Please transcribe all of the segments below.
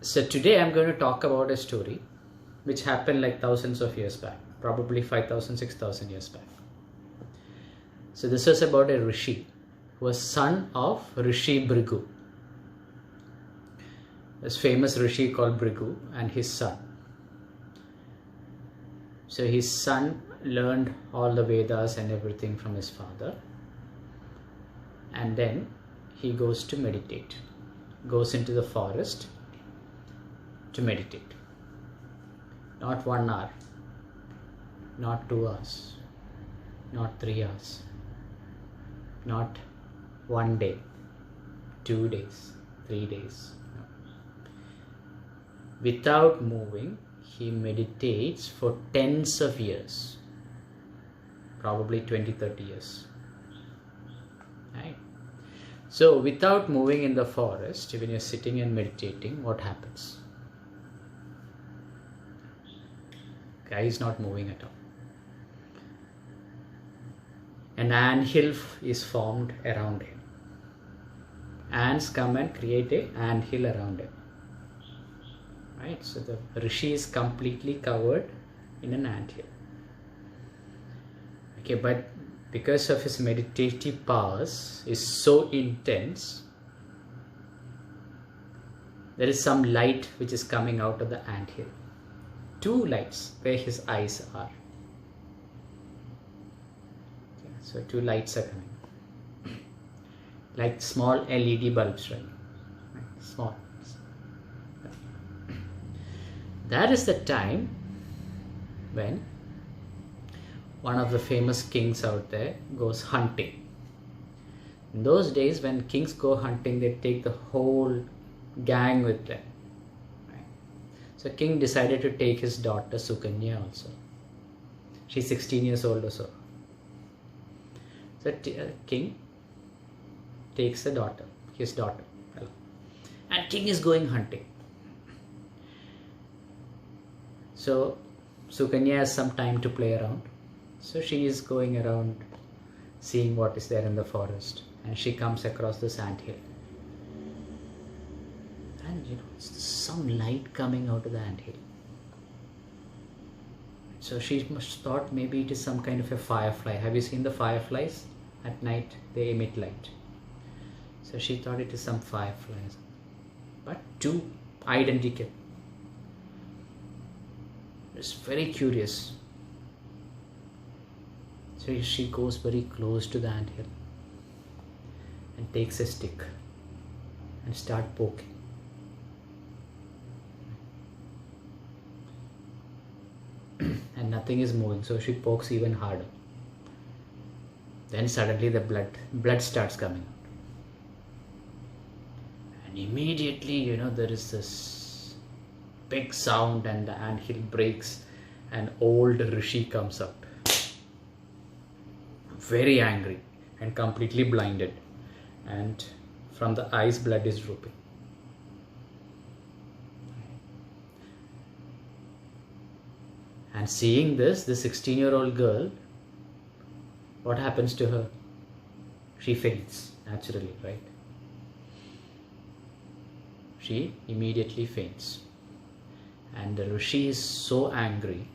So today I'm going to talk about a story which happened like thousands of years back, probably 5,000, 6,000 years back. So this was about a rishi who was son of Rishi Bhrigu. This famous rishi called Bhrigu and his son. So his son learned all the Vedas and everything from his father, and then he goes to meditate, goes into the forest to meditate. Not 1 hour, not 2 hours, not 3 hours, not 1 day, 2 days, 3 days. No. Without moving, he meditates for tens of years, probably 20-30 years. Right? So without moving in the forest, when you're sitting and meditating, what happens? Guy is not moving at all. An anthill is formed around him. Ants come and create an anthill around him. Right? So the rishi is completely covered in an anthill. Okay, but because of his meditative powers is so intense, there is some light which is coming out of the anthill. 2 lights where his eyes are. Okay, so 2 lights are coming. Like small LED bulbs, right? Small. That is the time when one of the famous kings out there goes hunting. In those days, when kings go hunting, they take the whole gang with them. Right? So king decided to take his daughter Sukanya also. She's 16 years old or so. So king takes the daughter, his daughter, and king is going hunting. So Sukanya has some time to play around. So she is going around seeing what is there in the forest, and she comes across this anthill. And it's some light coming out of the anthill. So she must thought maybe it is some kind of a firefly. Have you seen the fireflies? At night they emit light. So she thought it is some fireflies. But 2 identical. It's very curious. So she goes very close to the anthill and takes a stick and start poking. And nothing is moving, so she pokes even harder. Then suddenly the blood starts coming out. And immediately, there is this big sound and the anthill breaks and old rishi comes out. Very angry and completely blinded, and from the eyes blood is drooping. And seeing this, the 16-year-old girl, what happens to her? She faints naturally, right? She immediately faints. And the rishi is so angry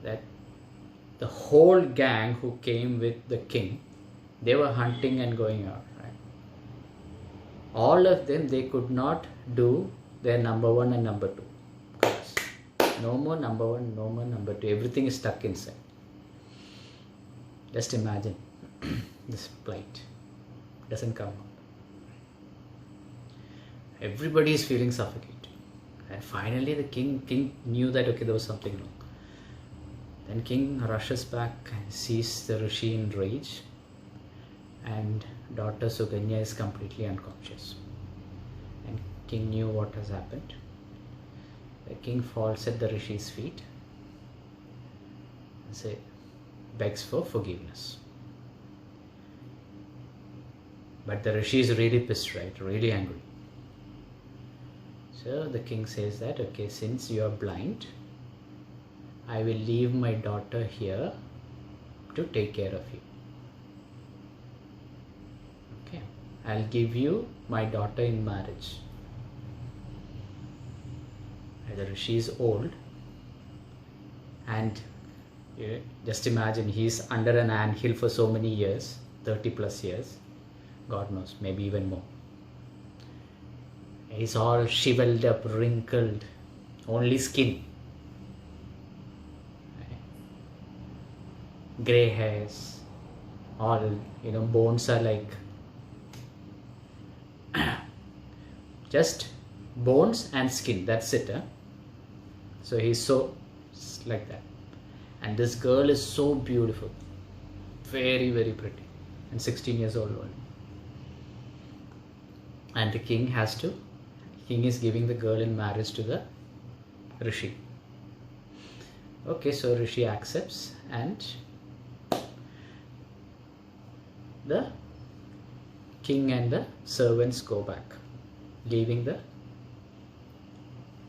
that the whole gang who came with the king, they were hunting and going out. Right? All of them, they could not do their number 1 and number 2. Because no more number 1, no more number 2. Everything is stuck inside. Just imagine this plight. Doesn't come out. Everybody is feeling suffocated. And finally the king knew that okay, there was something wrong. Then king rushes back and sees the rishi in rage, and daughter Sukanya is completely unconscious. And king knew what has happened. The king falls at the rishi's feet and begs for forgiveness. But the rishi is really pissed, right? Really angry. So the king says that, okay, since you are blind, I will leave my daughter here to take care of you. Okay, I'll give you my daughter in marriage. The Rishi is old, and just imagine he's under an anthill for so many years, 30 plus years, God knows, maybe even more. He's all shriveled up, wrinkled, only skin, grey hairs, all, bones are like just bones and skin, that's it. So he's so like that, and this girl is so beautiful, very very pretty, and 16 years old only. And the king is giving the girl in marriage to the Rishi. Okay, so Rishi accepts, and the king and the servants go back, leaving the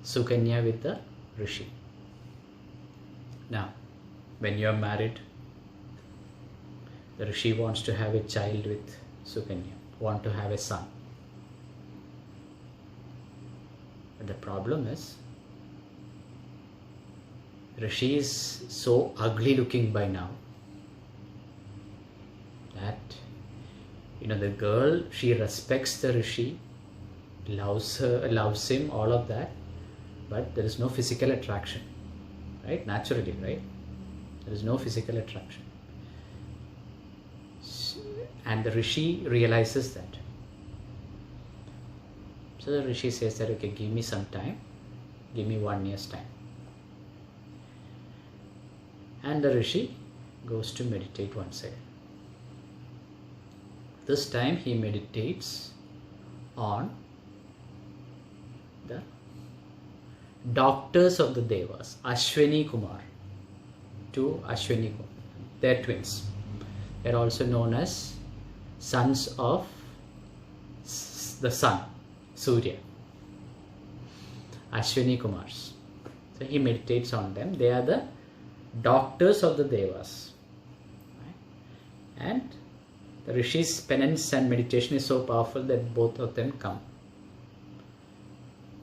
Sukanya with the Rishi. Now, when you are married, the Rishi wants to have a child with Sukanya, want to have a son. But the problem is, Rishi is so ugly looking by now that the girl, she respects the Rishi, loves him, all of that, but there is no physical attraction, right? Naturally, right? There is no physical attraction, and the Rishi realizes that. So the Rishi says that, okay, give me some time, give me 1 year's time. And the Rishi goes to meditate once again. This time he meditates on the doctors of the Devas, Ashwini Kumar, two Ashwini Kumar. They're twins. They're also known as sons of the sun, Surya, Ashwini Kumars. So he meditates on them. They are the doctors of the Devas. Right? And the Rishi's penance and meditation is so powerful that both of them come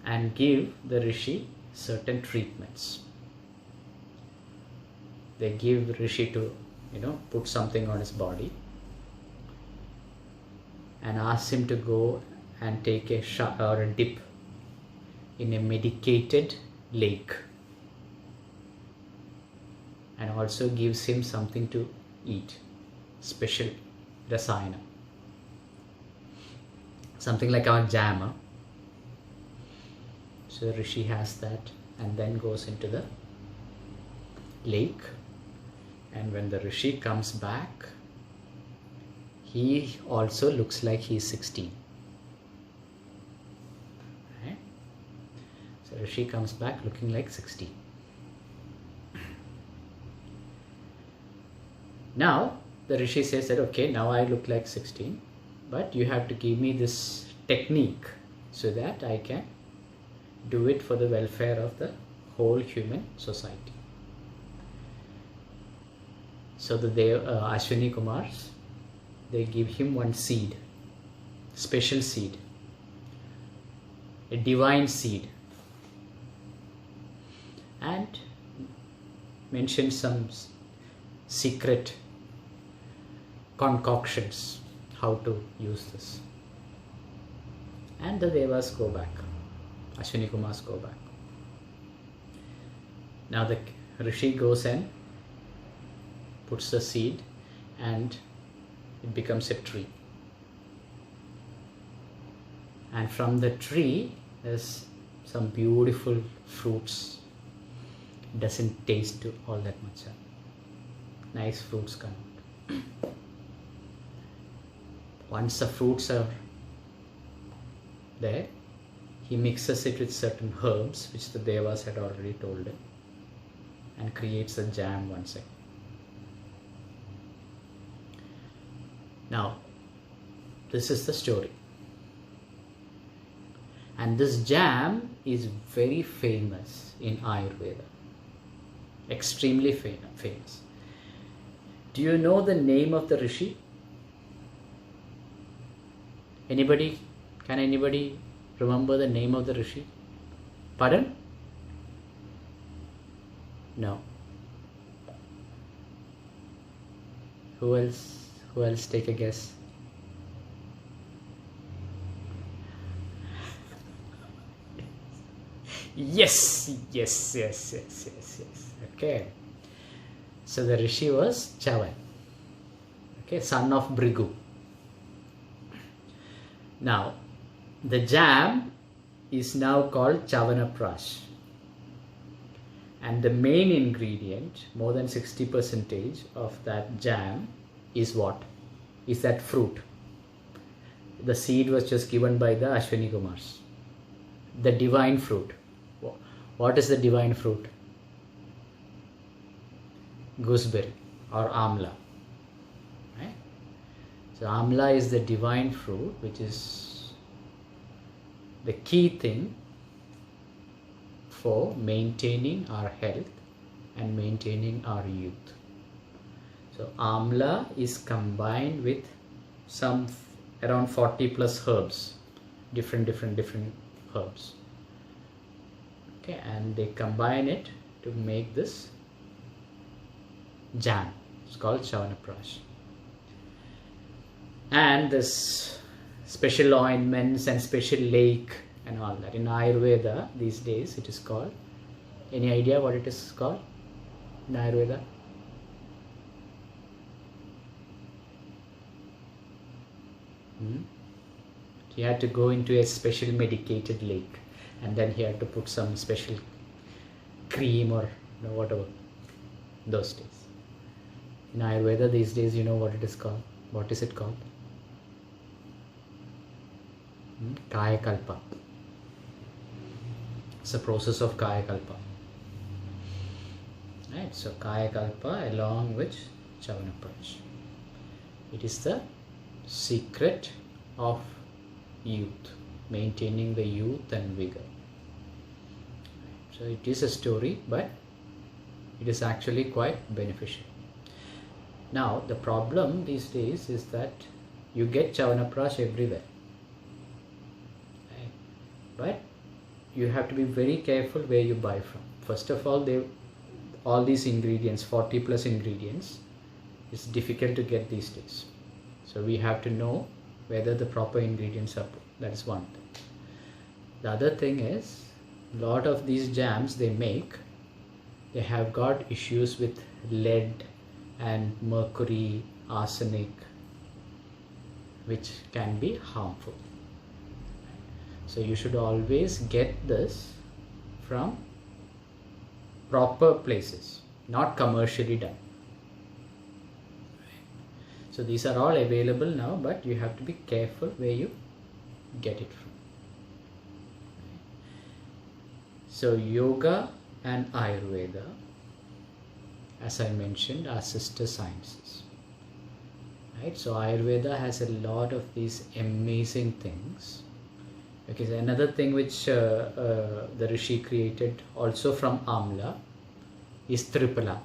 and give the Rishi certain treatments. They give Rishi to, put something on his body and ask him to go and take a shower or a dip in a medicated lake, and also gives him something to eat, special rasayana, something like our jam. So Rishi has that and then goes into the lake, and when the Rishi comes back, he also looks like he is 16. Right? So Rishi comes back looking like 16. Now the Rishi says that, okay, now I look like 16, but you have to give me this technique so that I can do it for the welfare of the whole human society. So the Ashwini Kumars, they give him one seed, special seed, a divine seed, and mention some secret concoctions how to use this. And the Devas go back, Ashwini Kumars go back. Now the Rishi goes and puts the seed, and it becomes a tree. And from the tree, there's some beautiful fruits. It doesn't taste all that much. Nice fruits come out. Once the fruits are there, he mixes it with certain herbs, which the Devas had already told him, and creates a jam once again. Now, this is the story. And this jam is very famous in Ayurveda. Extremely famous. Do you know the name of the Rishi? Anybody? Can anybody remember the name of the Rishi? Pardon? No. Who else? Who else? Take a guess. Yes. Okay. So the rishi was Chavan. Okay, son of Brigu. Now, the jam is now called Chavanaprash. And the main ingredient, more than 60% of that jam, is what? Is that fruit. The seed was just given by the Ashwini Kumars. The divine fruit. What is the divine fruit? Gooseberry or amla. Right? So amla is the divine fruit, which is the key thing for maintaining our health and maintaining our youth. So amla is combined with some around 40 plus herbs, different herbs. Okay, and they combine it to make this jam. It's called Chavanaprash. And this special ointments and special lake and all that. In Ayurveda these days it is called, any idea what it is called in Ayurveda? He had to go into a special medicated lake, and then he had to put some special cream or whatever those days. In Ayurveda these days, you know what it is called? What is it called? Kaya Kalpa. It's a process of Kaya Kalpa. Right, so Kaya Kalpa along with Chavanaprash. It is the secret of youth, maintaining the youth and vigor. So it is a story, but it is actually quite beneficial. Now the problem these days is that you get Chavanaprash everywhere, right? But you have to be very careful where you buy from. First of all these ingredients, 40 plus ingredients, it's difficult to get these days. So we have to know whether the proper ingredients are put. That is one thing. The other thing is, a lot of these jams they make, they have got issues with lead and mercury, arsenic, which can be harmful. So you should always get this from proper places, not commercially done. So these are all available now, but you have to be careful where you get it from. So yoga and Ayurveda, as I mentioned, are sister sciences. Right? So Ayurveda has a lot of these amazing things. Okay, so another thing which the Rishi created also from Amla is Tripala.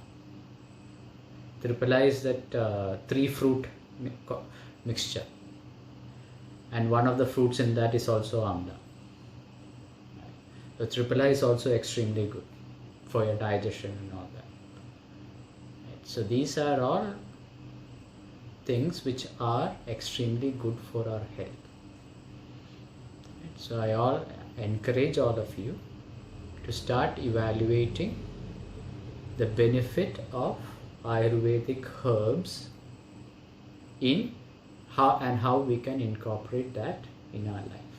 Tripala is that 3 fruit mixture, and one of the fruits in that is also Amla. So Tripala is also extremely good for your digestion and all that. Right? So these are all things which are extremely good for our health. Right? So I encourage all of you to start evaluating the benefit of Ayurvedic herbs in how we can incorporate that in our life.